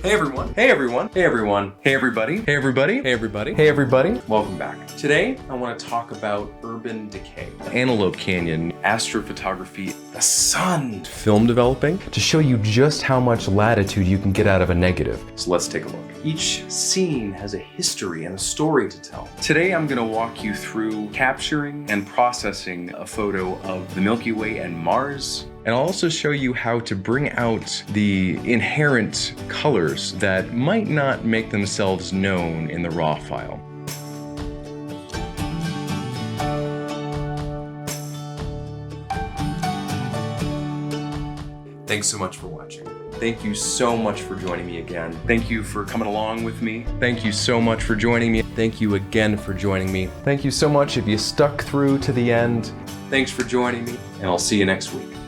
Hey everyone. Hey everyone. Hey everyone. Hey everybody. Hey everybody. Hey everybody. Hey everybody. Welcome back. Today I want to talk about urban decay, Antelope Canyon, astrophotography, the sun, film developing, to show you just how much latitude you can get out of a negative. So let's take a look. Each scene has a history and a story to tell. Today I'm going to walk you through capturing and processing a photo of the Milky Way and Mars. And I'll also show you how to bring out the inherent colors that might not make themselves known in the raw file. Thanks so much for watching. Thank you so much for joining me again. Thank you for coming along with me. Thank you so much for joining me. Thank you again for joining me. Thank you so much if you stuck through to the end. Thanks for joining me, and I'll see you next week.